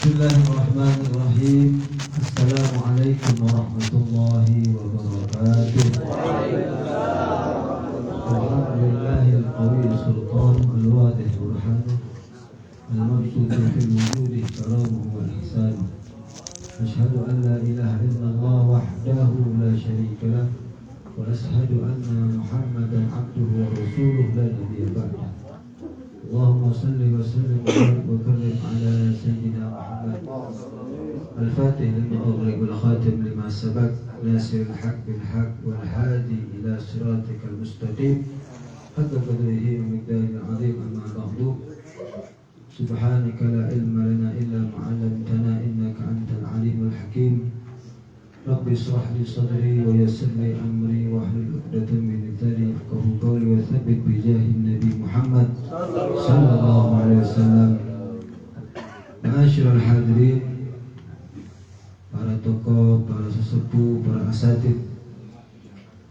Bismillahirrahmanirrahim. Assalamualaikum warahmatullahi wabarakatuh. Alhamdulillahil qawiyyi sultan al-wadih burhan al-mabsut fil wujudi karamuhu wal ihsan. Ashhadu an la ilaha illallah wahdahu la syarika lah wa ashhadu anna Muhammadan abduhu wa rasuluhu la nabiyya ba'dah. Allahumma salli wa sallim wa karrim ala sayyidina Muhammad al-fatih lima ughliq wal khatim lima sabaq nasiril haqq bil haqq wal hadi ila siratikal mustaqim haqqa qadrihi wa miqdaril azim amma ba'du. Subhanaka la ilma lana illa ma 'allamtana innaka antal alimul hakim. Rabbi ishrah li sadri wa yassir li amri wa hlul 'uqdatam min lisani yafqahu qawli wa tsabbit bi jahin nabi Muhammad sallallahu alaihi wasallam. Ma'asyiral hadirin, para tokoh, para sesepuh, para asatid,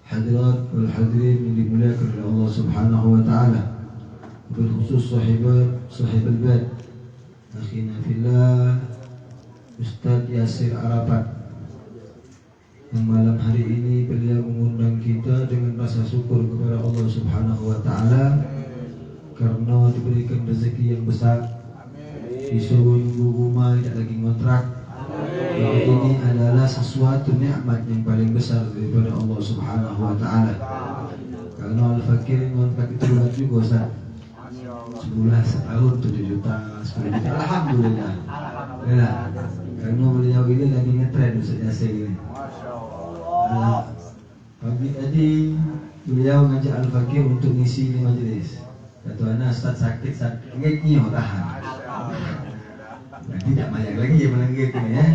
hadirat wal hadirin yang dimuliakan oleh Allah Subhanahu wa taala. Bil khusus sahibul bait akhina fillah Ustaz Yasir Arafat, yang malam hari ini beliau mengundang kita dengan rasa syukur kepada Allah Subhanahu wa taala karena diberikan rezeki yang besar, disuruh nunggu rumah, tidak lagi ngontrak. Ini adalah sesuatu nikmat yang paling besar daripada Allah Subhanahu wa taala. Karena al-fakir ngontrak itu berat juga, Ustaz. Sebulan setahun 7 juta, 10 juta. Alhamdulillah. Ya, karena beliau ini lagi ngetren Ustaz Yasir ini. Pagi tadi beliau ngajak Al-Fakir untuk ngisi di majelis. Kata anak, Ustaz sakit, ngeknya tahan. Nah, tidak banyak lagi yang melengket ini ya.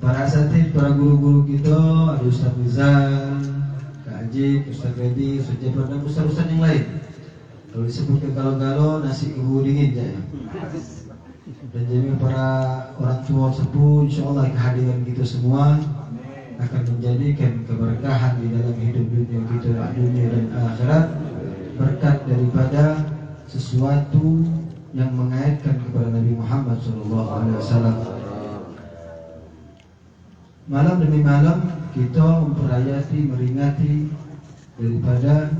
Para asatid, para guru-guru kita, ada Ustaz Rizal, Kak Ajib, Ustaz Redi, Ustaz Jabbar, dan Ustaz-Ustaz yang lain. Kalau disebutkan galau-galau, nasi keburu dingin ya. Dan jadi para orang tua sepuh, insyaallah kehadiran kita semua akan menjadikan keberkahan di dalam hidup dunia kita, dunia dan akhirat, berkat daripada sesuatu yang mengaitkan kepada Nabi Muhammad SAW. Malam demi malam kita memperayati, meringati daripada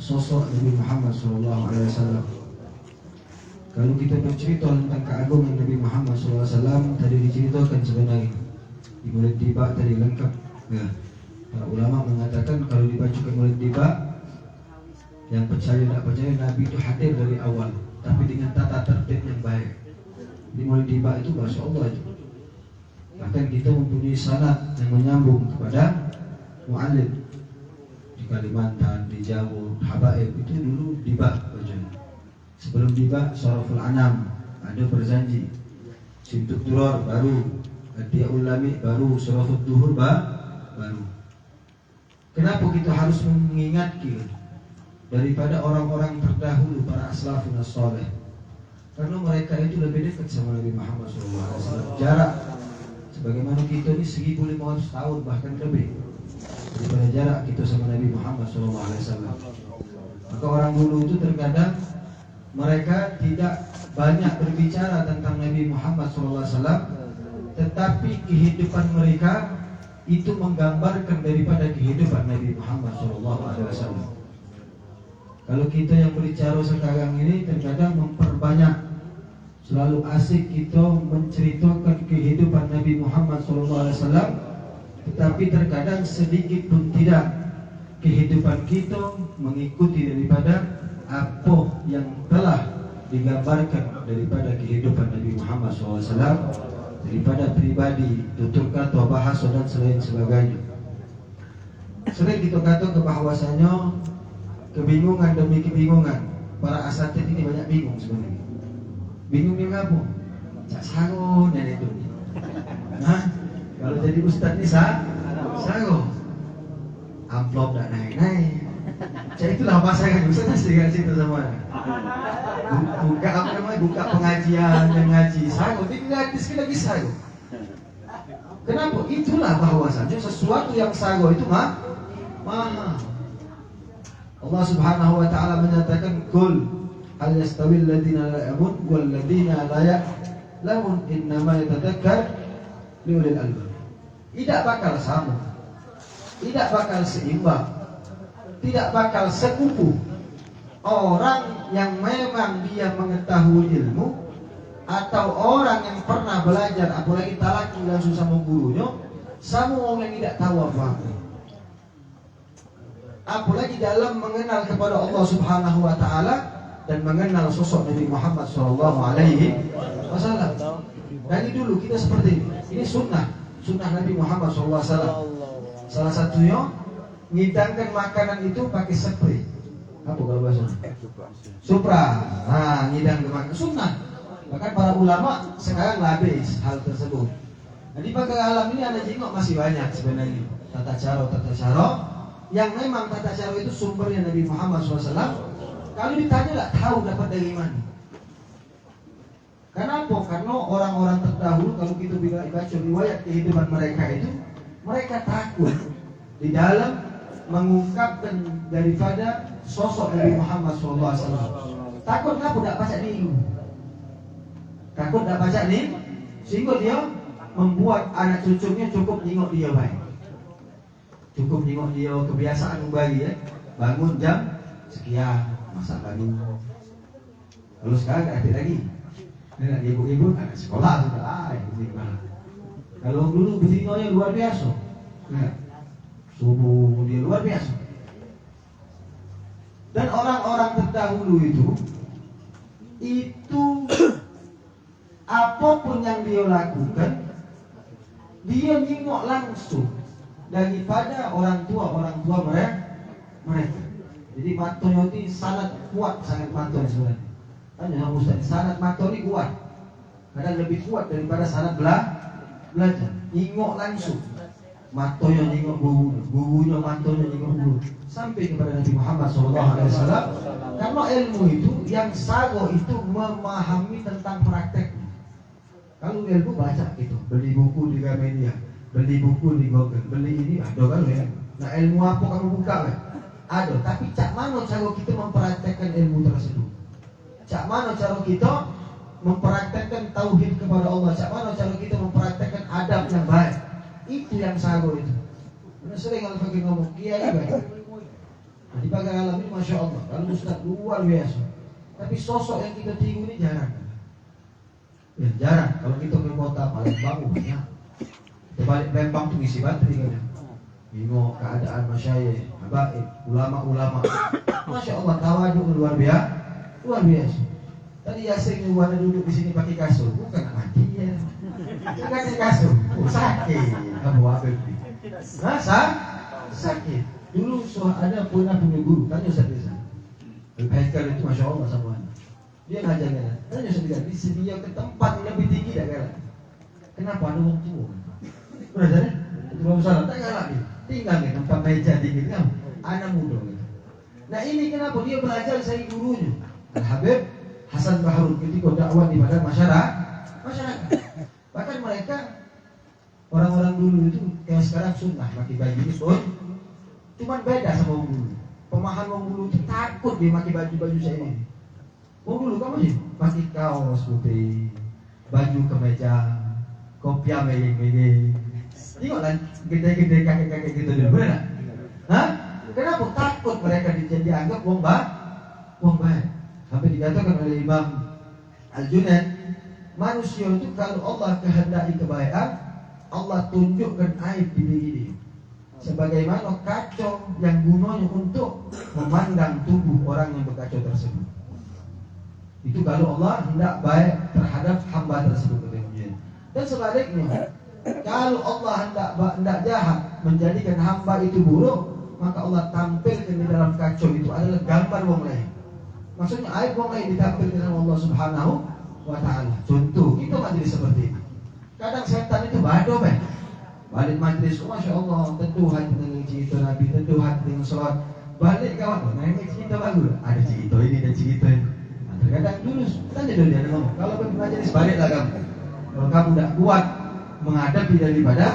sosok Nabi Muhammad SAW. Kalau kita bercerita tentang keagungan Nabi Muhammad SAW, tadi diceritakan sebenarnya di Maulid Tiba tadi lengkap. Ya. Para ulama mengatakan kalau dibacakan Maulid Tiba, yang percaya tak percaya Nabi itu hadir dari awal, tapi dengan tata tertib yang baik. Di Maulid Tiba itu Masya Allah itu. Bahkan kita mempunyai sanad yang menyambung kepada mu'allim di Kalimantan, di Jawa, Habaib itu dulu Tiba bacanya. Sebelum tiba Syaraful Anam ada berjanji, Sintuk Duror baru, Adiyaul Lami baru, Syaraful Duhur baru. Kenapa kita harus mengingat daripada orang-orang terdahulu, para aslafun as-salih? Karena mereka itu lebih dekat sama Nabi Muhammad SAW. Jarak sebagaimana kita ini 1500 tahun bahkan lebih daripada jarak kita sama Nabi Muhammad SAW. Maka orang dulu itu terkadang mereka tidak banyak berbicara tentang Nabi Muhammad SAW, tetapi kehidupan mereka itu menggambarkan daripada kehidupan Nabi Muhammad SAW. Kalau kita yang berbicara sekarang ini terkadang memperbanyak, selalu asik kita menceritakan kehidupan Nabi Muhammad SAW, tetapi terkadang sedikit pun tidak kehidupan kita mengikuti daripada apa yang telah digambarkan daripada kehidupan Nabi Muhammad SAW, daripada pribadi, tutur kata, bahasa dan selain sebagainya. Sering kita kata bahwasanya kebingungan demi kebingungan, para asatid ini banyak bingung sebenarnya. Bingungnya ngapa? Cak sarun dan itu. Nah, kalau jadi ustaz ini sarun, amplop tak naik-naik. Jadi itulah pasangan Ustaz nasi kan situ semua. Buka apa namanya? Buka pengajian dan ngaji. Saya ini gratis kita bisa. Kenapa? Itulah bahwasanya sesuatu yang sago itu mahal. Allah Subhanahu wa taala menyatakan, "Qul hal yastawil ladzina la ya'lamun wal ladzina la ya'lamun innama yatadzakkar liulil albab. Tidak bakal sama, tidak bakal seimbang, tidak bakal sekufu orang yang memang dia mengetahui ilmu atau orang yang pernah belajar, apalagi talaki langsung sama gurunya, sama orang yang tidak tahu apa-apa. Apalagi dalam mengenal kepada Allah Subhanahu wa taala dan mengenal sosok Nabi Muhammad sallallahu alaihi wasallam. Dari dulu kita seperti ini. Ini sunnah Nabi Muhammad sallallahu alaihi wasallam. Salah satunya ngidangkan makanan itu pakai spray. Apa kalau bahasa? Supra. Nah, ngidang ke makanan sunnah. Bahkan para ulama sekarang labis hal tersebut. Jadi pada alam ini ada jengok masih banyak sebenarnya tata cara yang memang tata cara itu sumbernya Nabi Muhammad SAW. Kalau ditanya nggak tahu dapat dari mana. Kenapa? Karena orang-orang terdahulu kalau kita baca riwayat kehidupan mereka itu, mereka takut di dalam mengungkapkan daripada sosok Nabi Muhammad SAW. Takut kenapa? Tidak baca dulu. Takut tidak baca nih, sehingga dia membuat anak cucunya cukup nengok dia baik. Cukup nengok dia kebiasaan membagi ya. Bangun jam sekian, masak bangun. Lalu sekarang tidak ada lagi. Nah, ibu-ibu anak sekolah sudah kalau dulu betingonya luar biasa. Nah, subuh dia luar biasa. Dan orang-orang terdahulu itu apapun yang dia lakukan, dia nengok langsung daripada orang tua mereka. Jadi matonya itu sangat kuat, sangat matonya sebenarnya. Tanya Ustaz, sanad mato ini kuat. Kadang lebih kuat daripada sanad belajar. Nengok langsung. Matonya nengok gurunya matonya nengok guru. Sampai kepada Nabi Muhammad SAW. Karena ilmu itu yang sago itu memahami tentang prakteknya. Kalau ilmu baca gitu, beli buku di Gramedia, beli buku di Google, beli ini ada kan ya. Nah ilmu apa kamu buka kan? Ada. Tapi cak mana cara kita mempraktekkan ilmu tersebut? Cak mana cara kita mempraktekkan tauhid kepada Allah? Cak mana cara kita mempraktekkan adab yang baik? Itu yang sago itu. Karena sering Al-Fakir ngomong, kiai baik. Di pagi alam ini Masya Allah, kalau Ustaz luar biasa. Tapi sosok yang kita tiru ini jarang. Ya jarang. Kalau kita ke kota Palembang banyak. Kita balik Palembang tuh ngisi bateri kan. Bingung keadaan masyayikh, habaib, ulama-ulama. Masya Allah tawaduk luar biasa. Tadi Yasin Wana duduk di sini pakai kasur, bukan mati ya. Pakai kasur, sakit. Abu Habib. Sakit. Dulu ada pernah punya guru, tanya Ustaz Rizal. Al-Haikal itu Masya Allah sama dia ngajarnya. Tanya Ustaz Rizal, disedia ke tempat yang lebih tinggi tak kira. Kenapa ada orang tua? Benar ya? Itu masalah, tak kira lagi. Tinggal di tempat meja tinggi kan, anak muda. Nah ini kenapa dia belajar dari gurunya. Al-Habib Hasan Baharun ketika dakwah di badan masyarakat. Bahkan mereka orang-orang dulu itu kayak sekarang sunnah pakai baju ini pun cuman beda sama orang dulu. Pemahaman orang dulu itu takut dia pakai baju saya ini. Orang dulu kamu sih pakai kaos putih, baju kemeja, kopiah meyeng-meyeng. Tengoklah gede-gede kakek-kakek gitu dulu, benar tak? Hah? Kenapa takut mereka dianggap wong baik? Sampai dikatakan oleh Imam Al-Junaid, manusia itu kalau Allah kehendaki kebaikan, Allah tunjukkan aib di diri dia. Sebagaimana kacau yang gunanya untuk memandang tubuh orang yang berkacau tersebut. Itu kalau Allah hendak baik terhadap hamba tersebut. Dan sebaliknya, kalau Allah hendak jahat menjadikan hamba itu buruk, maka Allah tampilkan di dalam kacau itu adalah gambar wong lain. Maksudnya aib wong lain ditampilkan oleh Allah Subhanahu wa taala. Contoh, kita majelis seperti ini. Kadang setan itu bado ben. Balik majelis, Masya Allah, tentu hati dengan cerita Nabi, tentu hati dengan sholat. Balik kawan, nah ini cerita bagus. Ada cerita ini dan cerita ini. Nah, terkadang dulu, tanya dulu dia ngomong, kalau pergi majelis baliklah kamu. Kalau kamu tidak kuat menghadapi daripada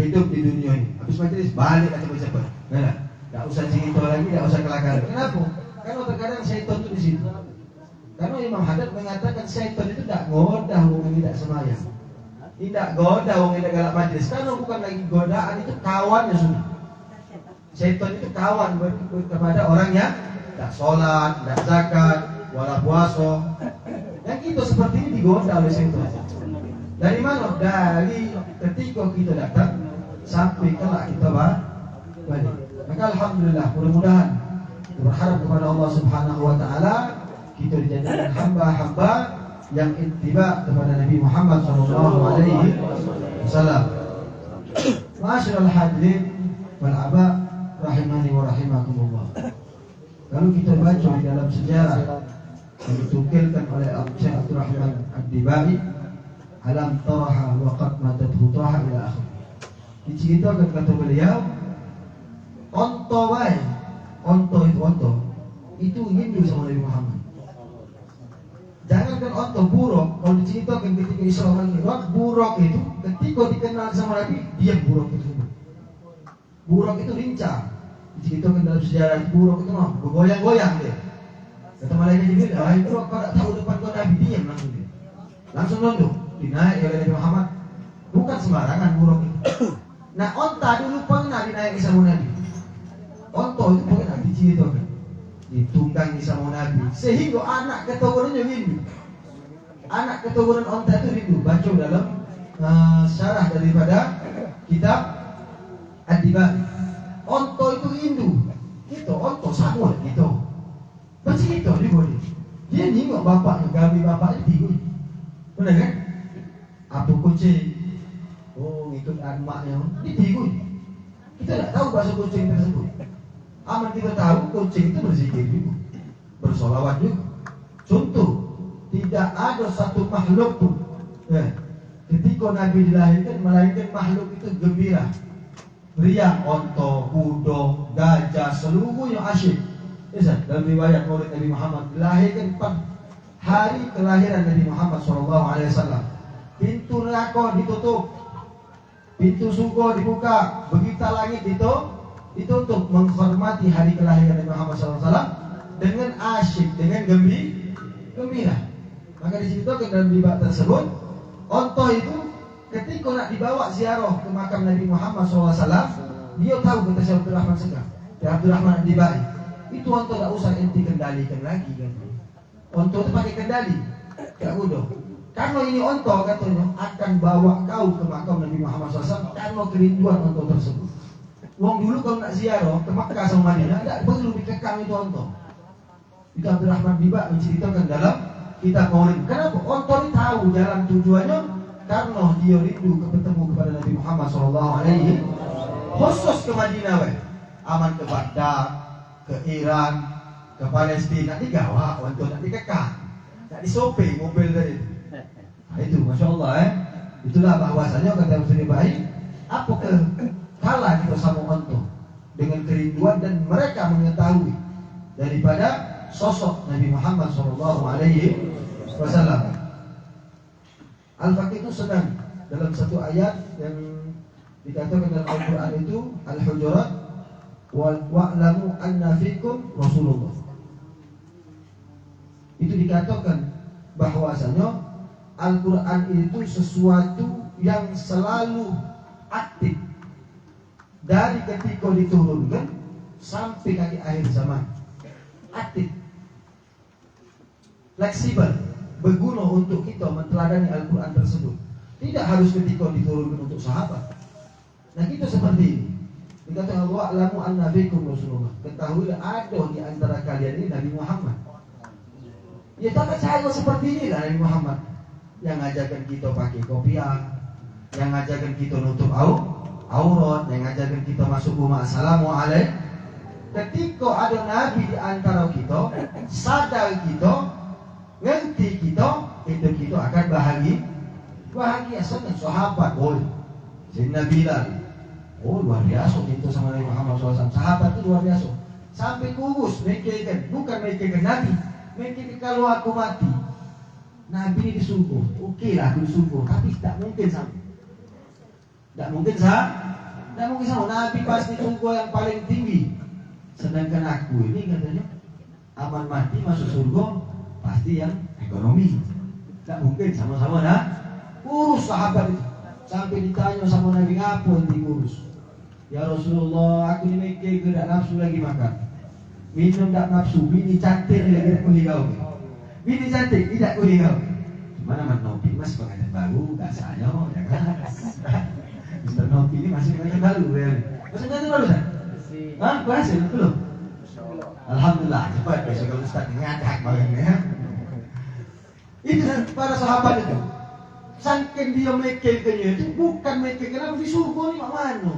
hidup di dunia ini, habis majelis balik aja cepat. Nah, tidak usah cerita lagi, tidak usah kelakar. Kenapa? Karena terkadang syaitan itu di situ. Karena Imam Haddad mengatakan syaitan itu tidak goda orang yang tidak sembahyang, tidak goda orang yang tidak galak majlis. Karena bukan lagi godaan, itu kawannya sudah. Syaitan itu kawan kepada orang yang tidak sholat, tidak zakat, wala puasa. Yang kita seperti ini digoda oleh syaitan. Dari mana? Dari ketika kita datang sampai kelak kita balik. Maka alhamdulillah, mudah-mudahan kita berharap kepada Allah Subhanahu wa taala kita dijadikan hamba-hamba yang ittiba kepada Nabi Muhammad sallallahu alaihi wasallam. Ma'asyiral hadirin wal aba rahimani wa rahimakumullah. Kalau kita baca di dalam sejarah yang ditukilkan oleh Syekh Abdul Rahman Ad-Dibai, alam taraha wa qad matat hutaha ila akhir. Diceritakan kata beliau, onto itu Hindu sama Nabi Muhammad. Jangankan onto, buruk. Kalau diceritakan ketika Isra Mi'raj, buruk itu ketika dikenal sama Nabi, dia buruk tersebut. Buruk itu lincah. Diceritakan dalam sejarah, buruk itu mah bergoyang-goyang dia. Kata malaikat Jibril, buruk kau tak tahu depan kau Nabi, diam langsung dia. Langsung nunduk, dinaik oleh Nabi Muhammad. Bukan sembarangan buruk itu. Nah, onta dulu pernah dinaiki sama Nabi. Onta itu pernah diceritakan, ditunggangi sama Nabi, sehingga anak keturunannya rindu. Anak keturunan onta itu rindu. Baca dalam syarah daripada kitab Ad-Dibai. Onta itu rindu. Itu onta sama gitu. Bercerita dia boleh. Dia nengok bapaknya, gabi bapaknya tidur. Benar kan? Apa kucing? Oh, ikut emaknya. Dia tidur. Kita tidak tahu bahasa kucing tersebut. Aman kita tahu kucing itu berzikir juga, bersolawat juga. Contoh, tidak ada satu makhluk pun ketika Nabi dilahirkan melainkan makhluk itu gembira, riang. Onto, kuda, gajah, seluruhnya asyik. Dalam riwayat Maulid Nabi Muhammad dilahirkan hari kelahiran Nabi Muhammad SAW. Pintu neraka ditutup, pintu surga dibuka, begitu langit ditutup menghormati hari kelahiran Nabi Muhammad SAW dengan asyik, dengan gembira. Maka diceritakan dalam riwayat tersebut, onto itu ketika nak dibawa ziarah ke makam Nabi Muhammad SAW, dia tahu kata Syekh Abdul Rahman Segaf, Syekh Abdul Rahman Ad-Dibai, itu onto tak usah enti kendalikan lagi kan. Onto itu pakai kendali, tak mudah. Karena ini onto katanya akan bawa kau ke makam Nabi Muhammad SAW karena kerinduan onto tersebut. Wong dulu kalau nak ziarah ke Makkah sama Madinah, tidak perlu dikekang itu onto. Itu Abdul Rahman Ad-Dibai menceritakan dalam kitab Maulid. Kenapa? Onto ini tahu jalan tujuannya karena dia rindu bertemu kepada Nabi Muhammad SAW. Khusus ke Madinah, aman ke Baghdad, ke Iran, ke Palestina, nanti gawat onto, nanti dikekang, tak disopeng mobil tadi. Nah, itu Masya Allah itulah bahwasanya kata Muslim baik, apa kalah kita sama onto dengan kerinduan dan mereka mengetahui daripada sosok Nabi Muhammad SAW. Al-Faqih itu sedang dalam satu ayat yang dikatakan dalam Al-Quran itu Al-Hujurat, wa'lamu anna fikum Rasulullah. Itu dikatakan bahwasanya Al-Quran itu sesuatu yang selalu aktif dari ketika diturunkan sampai kali akhir zaman. Aktif, fleksibel, berguna untuk kita meneladani Al-Quran tersebut. Tidak harus ketika diturunkan untuk sahabat. Nah, kita seperti ini. Dikatakan Allah alamu anna fikum Rasulullah. Ketahuilah ada di antara kalian ini Nabi Muhammad. Ya, tak percaya seperti ini lah Nabi Muhammad. Yang ngajarkan kita pakai kopiah, yang ngajarkan kita nutup aurat, yang ngajarkan kita masuk rumah assalamualaikum. Ketika ada Nabi di antara kita, sadar kita, ngerti kita, hidup kita akan bahagia senang. Sahabat, Sayyidina Bilal, luar biasa itu sama Nabi Muhammad SAW. Sahabat itu luar biasa. Sampai kurus, mikirkan, bukan mikirkan Nabi, mikirkan kalau aku mati, Nabi ini disuruh, oke lah aku disuruh, tapi tak mungkin sama. Tak mungkin sama. Nabi pasti surga yang paling tinggi. Sedangkan aku ini katanya aman mati masuk surga pasti yang ekonomi. Tak mungkin sama-sama dah urus sahabat itu. Sampai ditanya sama Nabi, apa yang diurus? Ya Rasulullah, aku ini mikir ke tak nafsu lagi makan. Minum tak nafsu, bini cantik lagi tak boleh kau. Bini cantik tidak boleh kau. Mana Mas Nopi mas pengantin baru, gak saya ya kan? Mr. Nopi ini masih pengantin baru ya. Masih pengantin baru kan? Hah? Berhasil? Belum? Alhamdulillah, cepat besok kalau Ustaz ngadak bagiannya. Itu para sahabat itu. Saking dia mikirnya itu bukan mikirnya di surga ni mak mano.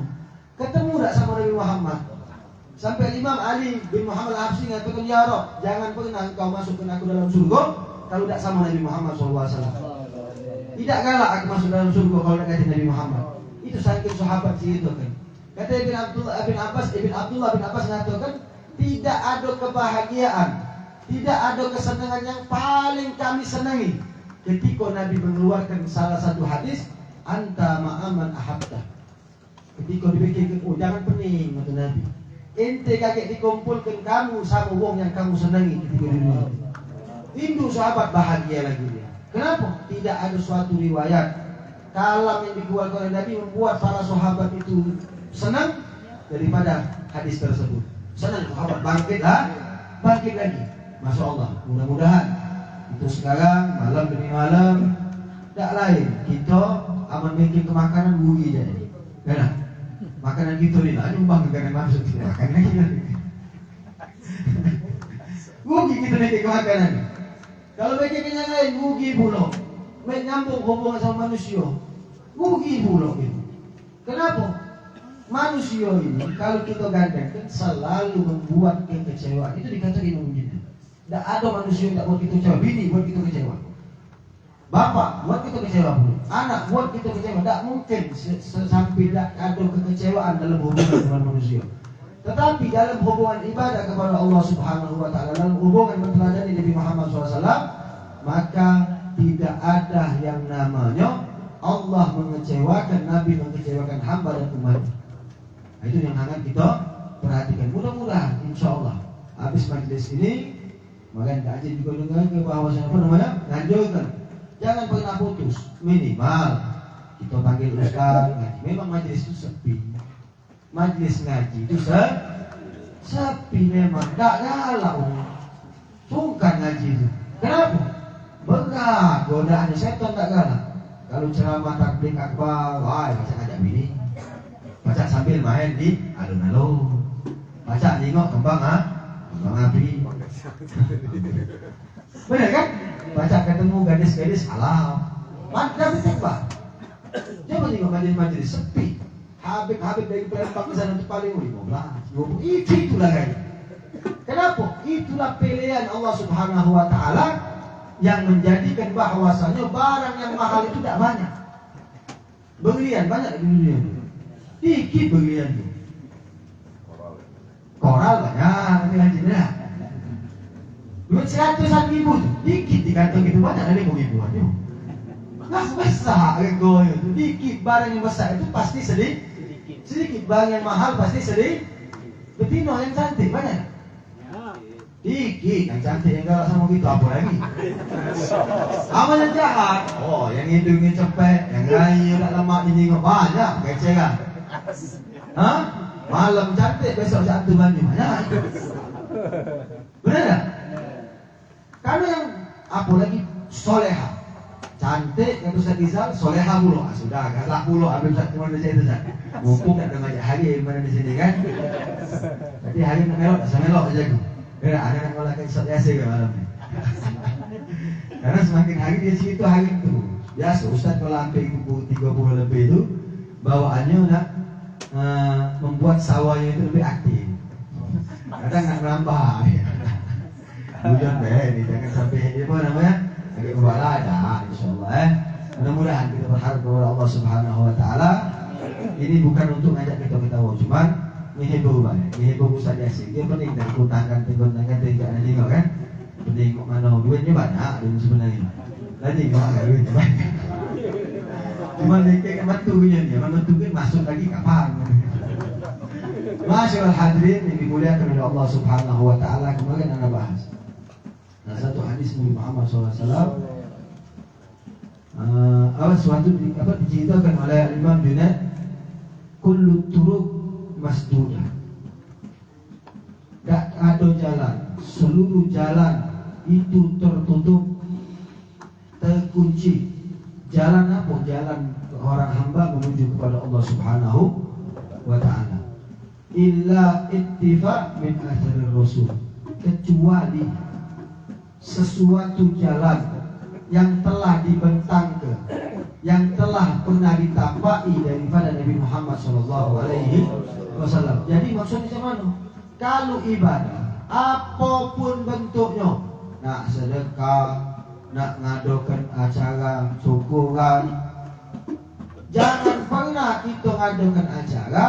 Ketemu tak sama Nabi Muhammad. Sampai Imam Ali bin Muhammad Al-Habsyi mengatakan, ya Rabb, jangan pernah engkau masukkan aku dalam surga kalau tak sama Nabi Muhammad SAW. Tidak galak aku masuk dalam surga kalau tak kata Nabi Muhammad. Itu saking sahabat itu kan. Kata Ibn Abdullah bin Abbas mengatakan, tidak ada kebahagiaan, tidak ada kesenangan yang paling kami senangi ketika Nabi mengeluarkan salah satu hadis, anta ma'aman ahabta. Ketika dipikirkan, oh jangan pening kata Nabi, ente kakek dikumpulkan kamu sama wong yang kamu senangi ketika dunia. Hindu sahabat bahagia lagi dia. Kenapa? Tidak ada suatu riwayat kalam yang dikeluarkan oleh Nabi membuat para sahabat itu senang daripada hadis tersebut. Senang sahabat bangkit lagi. Masya Allah. Mudah-mudahan itu sekarang malam demi malam tak lain kita aman mikir ke makanan bui jadi. Karena makanan kita ni lah nyumbang ke maksud kita makanan kita. Bui kita mikir ke makanan. Kalau mikir yang lain bui pula. Menyambung hubungan sama manusia. Bui pula gitu. Kenapa? Manusia ini kalau kita gandengkan selalu membuat kekecewaan. Itu dikatakan begini. Tidak ada manusia yang tak buat kita kecewa. Bini buat kita kecewa, bapak buat kita kecewa pun, anak buat kita kecewa. Tak mungkin sampai tidak ada kekecewaan dalam hubungan dengan manusia. Tetapi dalam hubungan ibadah kepada Allah Subhanahu Wa Taala, dalam hubungan meneladani Nabi Muhammad SAW, maka tidak ada yang namanya Allah mengecewakan, Nabi mengecewakan hamba dan umat. Nah, itu yang akan kita perhatikan. Mudah-mudahan insya Allah habis majlis ini, maka kajian juga dengar ke bahwasanya apa namanya, nganjurkan jangan pernah putus. Minimal kita panggil ustaz ngaji. Memang majlis itu sepi, majlis ngaji itu sepi memang, tak galak, sungkan ngaji itu. Kenapa? Berat godaan setan, tak galak. Kalau ceramah takbir akbar, wah baca ngajak bini, baca sambil main di alun-alun, baca nengok kembang api. Benar kan? Baca ketemu gadis-gadis halal. Mantap betul Pak. Coba tengok majlis-majlis sepi. Habib-habib dari Palembang ke sana itu paling 15, 20. Itulah kan. Kenapa? Itulah pilihan Allah Subhanahu Wa Taala yang menjadikan bahwasanya barang yang mahal itu tidak banyak. Berlian banyak di dunia. Dikit berlian itu. Koral banyak, tapi lanjutnya. Duit 100 ribu tu, dikit di kantong itu banyak dari ribuan tu. Nggak besar ego itu, dikit barang yang besar itu pasti sedikit barang yang mahal pasti sedikit. Betino yang cantik banyak. Dikit yang cantik yang galak sama gitu apa lagi? Amal yang jahat, oh yang hidungnya cepet, yang lain tak lemak ini banyak keceran. Hah? Malam cantik besok satu banyu banyak. Benar tak? Karena yang apa lagi soleha, cantik yang Ustaz Rizal soleha pula. Sudah galak pula habis Ustaz cuma di situ Ustaz. Mumpung tak ada ngajak hari mana di sini kan. Jadi hari nak melok, saya melok saja aku. Ada nak melakukan Ustaz Yasir ke malam ni. Karena semakin hari di situ hari itu. Biasa Ustaz kalau sampai pukul 30 lebih itu bawaannya nak membuat sawahnya itu lebih aktif. Kadang nak merambah. Hujan ini jangan sampai apa namanya agak kebala ada insyaallah mudah-mudahan kita berharap kepada Allah Subhanahu Wa Taala. Ini bukan untuk ngajak kita ketawa, cuman menghibur banyak, menghibur Ustaz Yasir. Dia penting dari kutangan tidak ada tengok kan, penting mana duitnya banyak dan sebenarnya lagi nggak duitnya banyak. Cuma dia bantunya dia, bantunya masuk lagi kapan? Masyaallah hadirin yang dimuliakan oleh Allah Subhanahu Wa Taala, kemarin anda bahas. Nah, satu hadis Nabi Muhammad SAW, suatu diceritakan oleh Imam Junaid, kullu turuq masdudah. Tak ada jalan, seluruh jalan itu tertutup, terkunci. Jalan apa? Jalan orang hamba menuju kepada Allah Subhanahu wa ta'ala. Illa ittifa min atharir rasul, kecuali sesuatu jalan yang telah dibentangkan, yang telah pernah ditapai daripada Nabi Muhammad SAW. Jadi maksudnya mana? Kalau ibadah apapun bentuknya, nak sedekah, nak ngadakan acara syukuran, jangan pernah kita ngadakan acara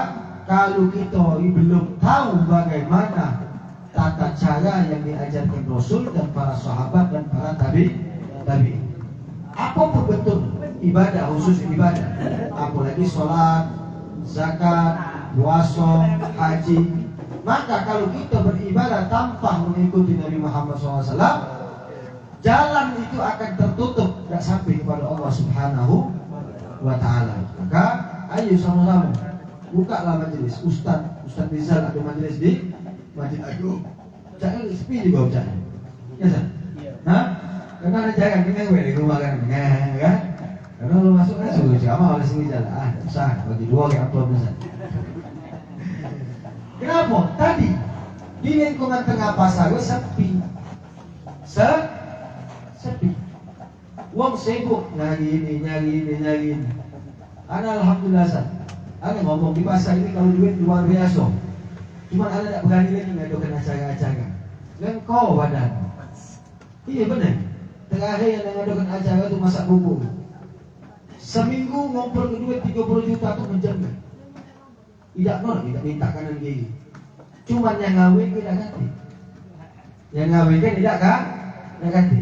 kalau kita belum tahu bagaimana tata cara yang diajarkan Rasul dan para sahabat dan para tabi'in. Apapun bentuk ibadah, khusus ibadah, apalagi sholat, zakat, puasa, haji. Maka kalau kita beribadah tanpa mengikuti Nabi Muhammad SAW, jalan itu akan tertutup, tidak sampai kepada Allah Subhanahu wa ta'ala. Maka ayo sama-sama bukalah majelis. Ustaz Rizal ada majelis di Masjid Agung. Jangan sepi juga ucapan. Ya Ustaz? Hah? Karena ada jangan kita di rumah kan. Kan? Karena lu masuk sama oleh sini jalan. Usah bagi dua kayak upload Ustaz. Kenapa? Tadi di lingkungan tengah pasar sepi. Sepi. Wong sibuk nyari ini. Ana alhamdulillah Ustaz. Ana ngomong di pasar ini kalau duit luar biasa. Cuma ana tak berani lagi ngadakan acara-acara. Lengkau badan. Iya benar. Terakhir yang ngadakan acara itu masak bubur. Seminggu ngumpul ke duit 30 juta tu menjaga. Tidak minta kanan kiri. Cuma yang ngawin tidak ganti. Yang ngawin kan tidak kan? Tidak ganti.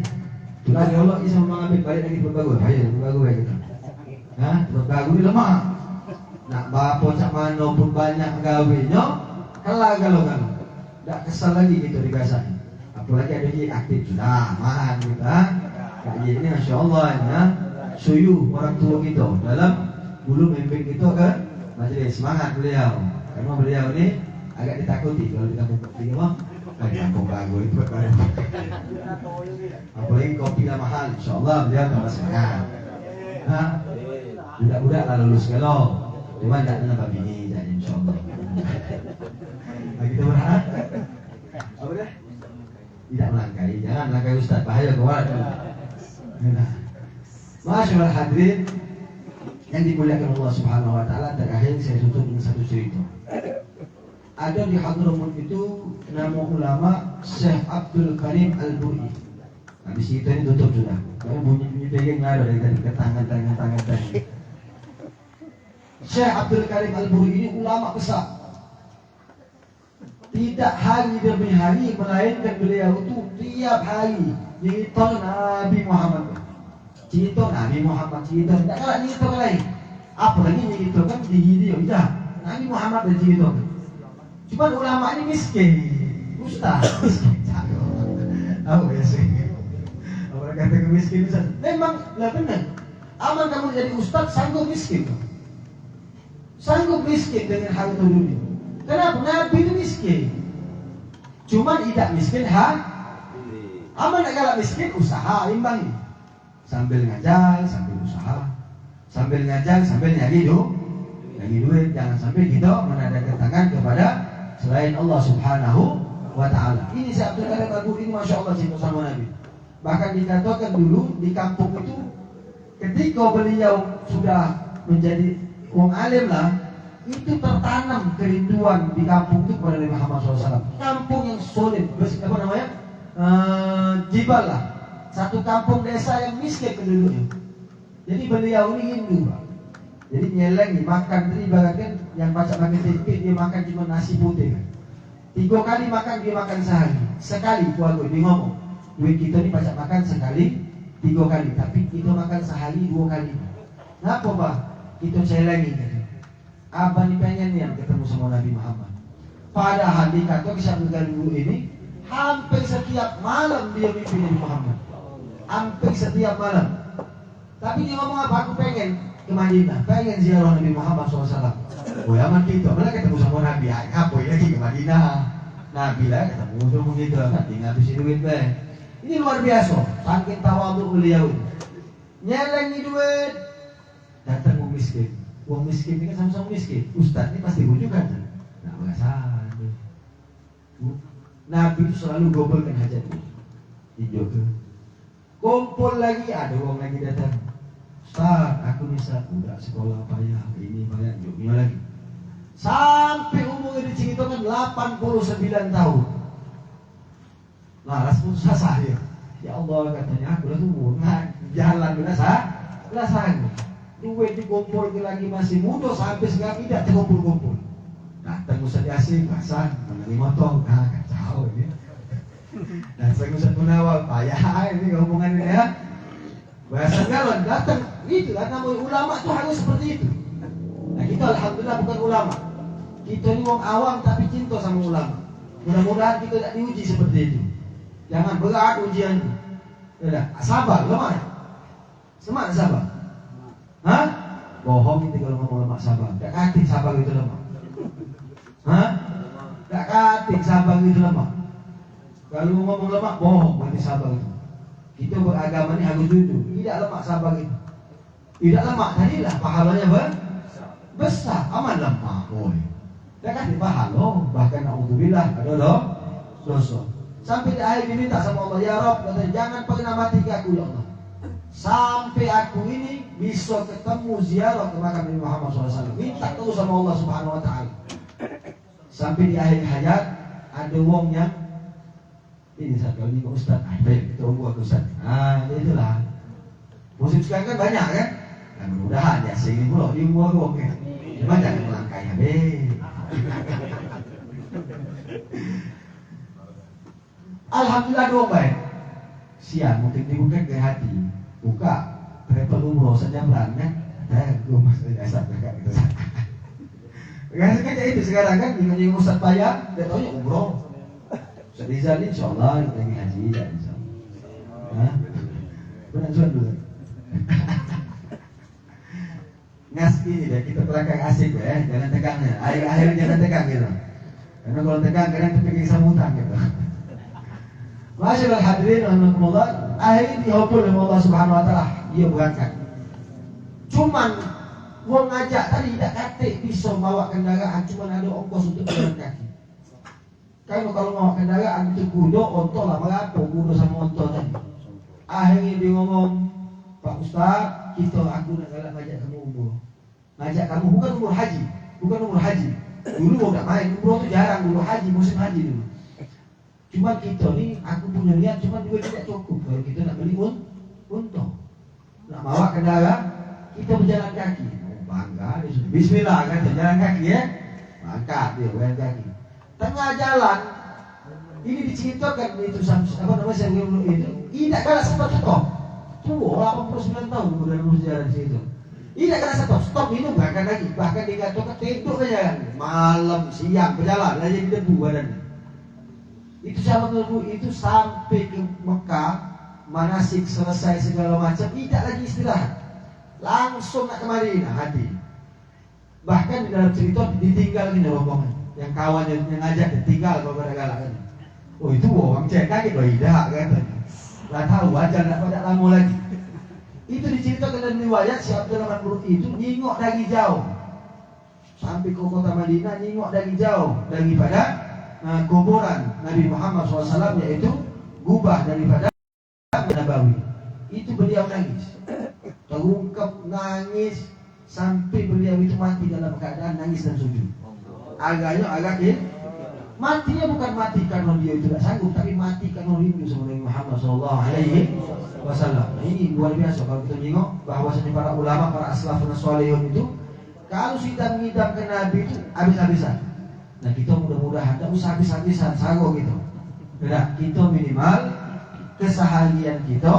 Itulah Allah bisa mengambil balik lagi berbagus. Ayo berbagus ya kita. Hah? Berbagus ni lemah. Nak bapa cak mana pun banyak gawinya, kalah kalau. Tak kesal lagi kita digasai. Apalagi ada je aktif sudah, mahan kita. Kak je ini Masya Allah ya. Suyu orang tua kita dalam bulu memimpin kita ke majlis. Semangat beliau. Karena beliau ni agak ditakuti kalau di kampung kopi mah. Di kampung bagus itu. Apalagi kopi lah mahal. Insya Allah beliau tambah semangat. Budak-budak lah lulus kalau. Cuma tak nampak bini jadi insyaAllah. Kita berharap apa dah? Tidak melangkai. Jangan melangkai Ustaz, bahaya keluar. Masyaallah hadirin yang dimuliakan Allah Subhanahu wa ta'ala. Terakhir saya tutup dengan satu cerita. Ada di Hadramut itu nama ulama Syekh Abdul Karim Al-Buri. Habis itu ini tutup sudah. Karena bunyi-bunyi pegang ada dari tadi ke tangan. Syekh Abdul Karim Al-Buri ini ulama besar. Tidak hari demi hari, melainkan beliau itu tiap hari cerita Nabi Muhammad. Cerita Nabi Muhammad, cerita tidak kalah cerita lain. Apalagi ceritakan di video, tidak. Nabi Muhammad dan ceritakan. Cuma ulama ini miskin, ustaz. Apa ya sih? Apa kata miskin ustaz? Memang lah benar. Aman kamu jadi ustaz sanggup miskin. Sanggup miskin dengan harta dunia. Kenapa? Nabi itu miskin. Cuma tidak miskin aman tak kalah miskin, usaha imbangi. Sambil ngajar, sambil usaha. Sambil ngajar, sambil nyari duit. Jangan sampai kita menadahkan tangan kepada selain Allah Subhanahu wa ta'ala. Ini Syekh Abdul Karim Al-Buri ini Masya Allah cinta sama Nabi. Bahkan dikatakan dulu di kampung itu, ketika beliau sudah menjadi wong alim lah, itu tertanam kerinduan di kampung itu kepada Nabi Muhammad SAW. Kampung yang solid, apa namanya? Jibal lah. Satu kampung desa yang miskin penduduknya. Jadi beliau ini rindu. Jadi nyeleng makan tadi ibaratkan yang baca pakai tempe dia makan cuma nasi putih kan. 3 kali makan dia makan sehari. Sekali keluarga dia ngomong, duit kita ni baca makan sekali 3 kali, tapi kita makan sehari 2 kali. Kenapa Pak? Kita celengi kan. Abang ni pengen yang ketemu sama Nabi Muhammad. Padahal dikata kisah dulu ini Hampir setiap malam dia mimpi Nabi Muhammad. Hampir setiap malam. Tapi dia ngomong apa? Aku pengen ke Madinah, pengen ziarah Nabi Muhammad SAW. Oh ya aman gitu, malah ketemu sama Nabi. Apa lagi ke Madinah? Nabi lah ketemu sama gitu, nanti ngabisin duit deh. Ini luar biasa, saking tawadhu beliau. Nyelengi duit, datang wong miskin. Wong miskin ini kan sama-sama miskin. Ustaz ini pasti bujukan. Nah, bahasa. Nabi itu selalu gobelkan hajat. Dijogo. Kumpul lagi, ada orang lagi datang. Ustaz, aku bisa udah sekolah payah, ini payah, joknya lagi. Sampai umur di Cikitongan 89 tahun. Nah, putus asa dia. Ya Allah, katanya aku udah umur, jalan udah sanggup. Duit dikumpul lagi masih muda sampai sekarang tidak terkumpul-kumpul. Datang Ustaz Yasin, pasang, mengenai motor, kacau ini. Dan saya Ustaz Munawar, payah ini hubungan ini ya. Bahasa galon datang, itu kan namanya ulama tuh harus seperti itu. Nah kita alhamdulillah bukan ulama. Kita ini orang awam tapi cinta sama ulama. Mudah-mudahan kita tidak diuji seperti itu. Jangan berat ujian. Udah, sabar, lemah. Semangat sabar. Hah? Bohong itu kalau ngomong lemah sabar. Tak katik sabar itu lemah. Hah? Tak katik sabar itu lemah. Kalau ngomong lemah, bohong berarti sabar itu. Kita beragama ini harus duduk. Tidak lemah sabar itu. Tidak lemah tadilah pahalanya besar. Aman lemah. Dan kan pahala. Bahkan na'udzubillah ada dosa. Sampai di akhir diminta sama Allah, ya Rabb, jangan pernah mati ke aku ya Allah. Sampai aku ini bisa ketemu ziarah ke makam Nabi Muhammad SAW. Minta terus sama Allah Subhanahu Wa Taala. Sampai di akhir hayat ada wong yang ini satu kali Pak Ustaz, baik kita tunggu aku Ustaz. Itulah. Musik sekarang kan banyak kan? Dan mudah-mudahan ya sini pula di umur kan. Cuma jangan melangkai habis. Alhamdulillah doa baik. Siang mungkin dibuka ke hati. Buka travel umroh saja kan? Gue masih dasar dekat gitu. Kan itu sekarang kan dengan Ustaz payah, dia tahu ya umroh. Rizal insyaAllah kita ingin haji ya insyaAllah. Benar dulu. Ngas ini deh, kita terangkan asik ya, jangan tegangnya. Akhir-akhir jangan tegang gitu. Karena kalau tegang kadang terpikir sambutan gitu. Masyaallah hadirin rahimakumullah, akhirnya dihubur oleh Allah Subhanahu Wa Taala, dia berangkat. Cuman mau ngajak tadi tidak kate bisa bawa kendaraan, cuman ada ongkos untuk berjalan kaki. Kalau mau kendaraan itu kudo, onto lah, mengapa kudo sama onto tadi. Akhirnya dia ngomong, Pak Ustaz, aku nak ngajak kamu umroh. Ngajak kamu bukan umroh haji. Dulu udah main umroh itu jarang, dulu haji, musim haji dulu. Cuma kita ni, aku punya niat, cuma duit tidak cukup. Kalau kita nak beli unta, nak bawa kendaraan, kita berjalan kaki. Bangga, bismillah kan, jalan kaki ya. Mangkat dia berjalan kaki. Tengah jalan ini diceritakan itu apa namanya saya itu tidak kalah stop. Tua 89 tahun dalam sejarah di situ. Tidak kalah stop minum bahkan lagi bahkan dikatakan tidur aja malam siang berjalan aja di debu badannya. Itu sama menunggu itu sampai ke Mekah manasik selesai segala macam tidak lagi istirahat langsung nak ke Madinah hati. Bahkan di dalam cerita ditinggal ini rombongan. Yang kawan yang ngajak ditinggal kalau pada galak kan. Oh itu orang cek kaget tidak kan. Lah tahu aja enggak pada lama lagi. Itu diceritakan dalam riwayat si Abdurrahman bin itu nyingok dari jauh. Sampai ke kota Madinah nyingok dari jauh daripada kuburan Nabi Muhammad SAW yaitu gubah daripada Nabawi. Itu beliau nangis. Terungkap nangis sampai beliau itu mati dalam keadaan nangis dan sujud. Agak matinya bukan mati karena dia itu tidak sanggup, tapi mati karena rindu sama Nabi Muhammad SAW. Nah, ini luar biasa kalau kita tengok bahwasanya para ulama, para aslafun sholihun itu kalau sudah mengidamkan Nabi itu habis-habisan. Nah kita mudah-mudahan tidak usah habis-habisan sago gitu. Tidak, kita minimal keseharian kita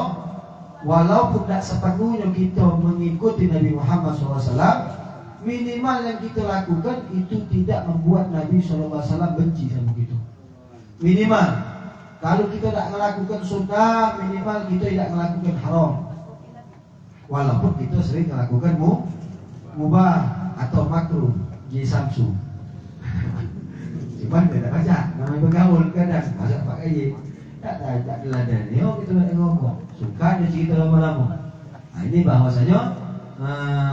walaupun tidak sepenuhnya kita mengikuti Nabi Muhammad SAW, minimal yang kita lakukan itu tidak membuat Nabi SAW benci sama kita. Minimal Kalau kita tidak melakukan sunnah, minimal kita tidak melakukan haram. Walaupun kita sering melakukan mubah atau makruh di Samsu. Cuman tidak baca, namanya bergaul kadang masa pakai ye. Tak teladan. Yo kita nak ngomong. Suka dia cerita lama-lama. Nah, ini bahwasanya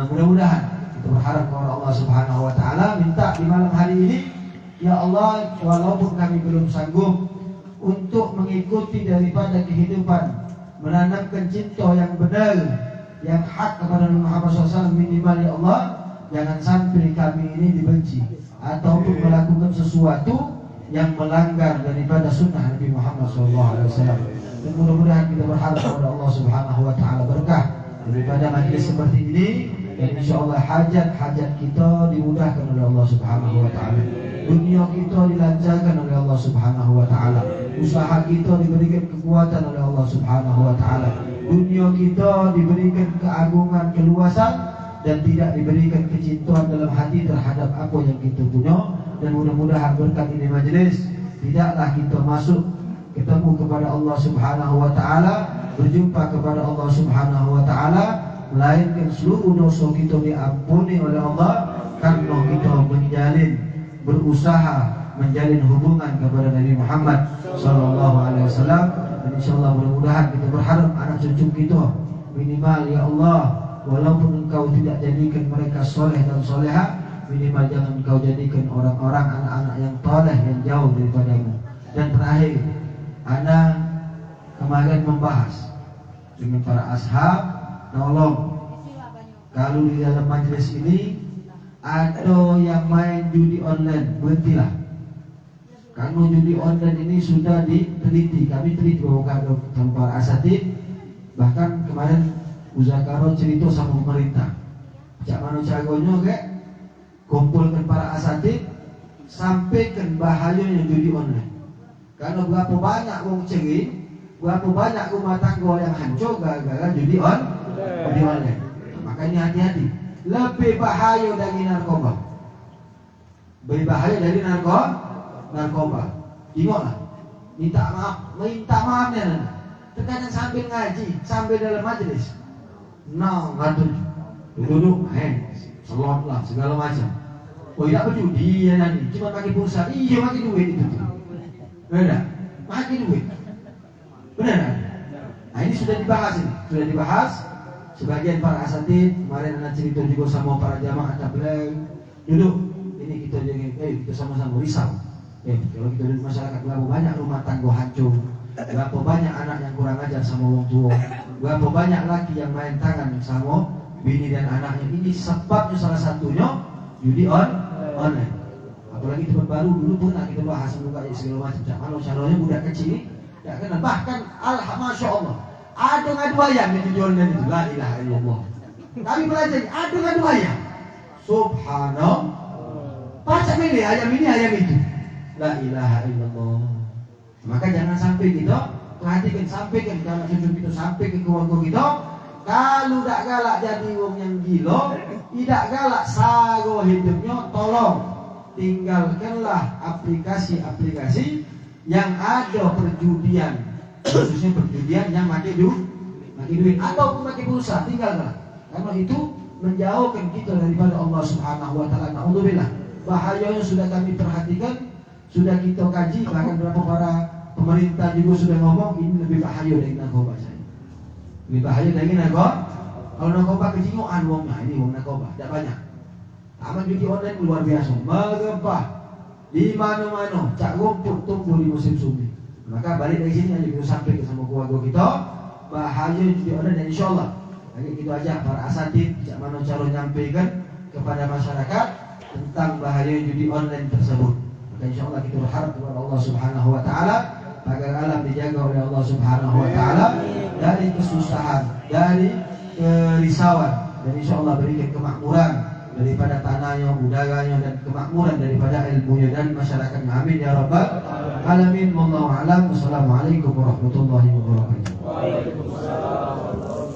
mudah-mudahan kita berharap kepada Allah Subhanahu wa taala, minta di malam hari ini, ya Allah, walaupun kami belum sanggup untuk mengikuti daripada kehidupan, menanamkan cinta yang benar, yang hak kepada Nabi Muhammad SAW, minimal ya Allah, jangan sampai kami ini dibenci ataupun melakukan sesuatu yang melanggar daripada sunnah Nabi Muhammad SAW. Dan mudah-mudahan kita berharap kepada Allah Subhanahu wa taala berkah daripada majlis seperti ini, dan insyaallah hajat-hajat kita dimudahkan oleh Allah Subhanahu wa taala. Dunia kita dilancarkan oleh Allah Subhanahu wa taala. Usaha kita diberikan kekuatan oleh Allah Subhanahu wa taala. Dunia kita diberikan keagungan, keluasan, dan tidak diberikan kecintaan dalam hati terhadap apa yang kita punya. Dan mudah-mudahan berkat ini majlis, tidaklah kita masuk ketemu kepada Allah Subhanahu wa taala, berjumpa kepada Allah Subhanahu wa taala, melainkan seluruh dosa kita diampuni oleh Allah karena kita berusaha menjalin hubungan kepada Nabi Muhammad sallallahu alaihi wasallam. Dan insyaallah mudah-mudahan kita berharap anak cucu kita minimal ya Allah, walaupun Engkau tidak jadikan mereka soleh dan soleha, minimal jangan Engkau jadikan orang-orang anak-anak yang toleh yang jauh daripadamu. Dan terakhir, ana kemarin membahas dengan para ashab, tolong kalau di dalam majelis ini ada yang main judi online, berhentilah. Karena judi online ini sudah diteliti, kami teliti bahwa para asatid, bahkan kemarin Uzakaro cerita sama pemerintah, cak mana caranya kayak kumpulkan para asatid, sampaikan bahayanya judi online. Karena berapa banyak wong cering, berapa banyak rumah tangga yang hancur gara-gara judi online. Makanya hati-hati. Lebih bahaya dari narkoba. Lebih bahaya dari narkoba. Tengoklah. Minta maaf ya. Terkadang sambil ngaji, sambil dalam majlis. Nah, ngatur. Duduk, selot lah segala macam. Oh, tidak berjudi ya nanti. Cuma pakai pulsa. Iya, pakai duit itu. Benar, pakai duit. Benar. Nah, ini sudah dibahas ini. Sudah dibahas. Sebagian para asatid, kemarin anak cerita juga sama para jamaah tabligh, duduk, ini kita jangan, kita sama-sama risau. Kalau kita duduk masyarakat, berapa banyak rumah tangga hancur, berapa banyak anak yang kurang ajar sama orang tua, berapa banyak laki yang main tangan sama bini dan anaknya. Ini sebabnya salah satunya judi online. Apalagi tempat baru dulu pernah kita bahas buka segala macam. Kalau caranya budak kecil, tidak kenal. Bahkan Masya Allah. Ada ngadu ayam yang dijual dan itu. La ilaha illallah. Kami belajar, ada ngadu ayam. Subhanallah. Baca milih ayam ini, ayam itu. La ilaha illallah. Maka jangan sampai kita perhatikan, sampaikan kalau cucu kita, sampai ke keluarga kita. Kalau tidak galak jadi wong yang gila, tidak galak sago hidupnya, tolong tinggalkanlah aplikasi-aplikasi yang ada perjudian. Khususnya perjudian yang pakai duit ataupun pakai pulsa, tinggalkan. Karena itu menjauhkan kita daripada Allah Subhanahu wa taala. Alhamdulillah, bahayanya sudah kami perhatikan, sudah kita kaji, bahkan beberapa para pemerintah juga sudah ngomong ini lebih bahaya dari narkoba saya. Lebih bahaya dari narkoba. Kalau narkoba kejingoan wongnya, ini wong narkoba tidak banyak. Aman judi online luar biasa, megempah di mana-mana, cak rumput tumbuh di musim sumi. Maka balik dari sini aja kita sampaikan sama keluarga kita bahaya judi online, dan insyaallah lagi kita ajak para asatid cak mana cara nyampaikan kepada masyarakat tentang bahaya judi online tersebut. Maka insyaallah kita berharap kepada Allah Subhanahu wa taala agar alam dijaga oleh Allah Subhanahu wa taala dari kesusahan, dari kerisauan, dan insyaallah berikan kemakmuran daripada tanahnya, udaranya, dan kemakmuran daripada ilmunya dan masyarakatnya. Amin ya rabbal alamin. Wallahu a'lam. Wassalamualaikum warahmatullahi wabarakatuh. Waalaikumsalam.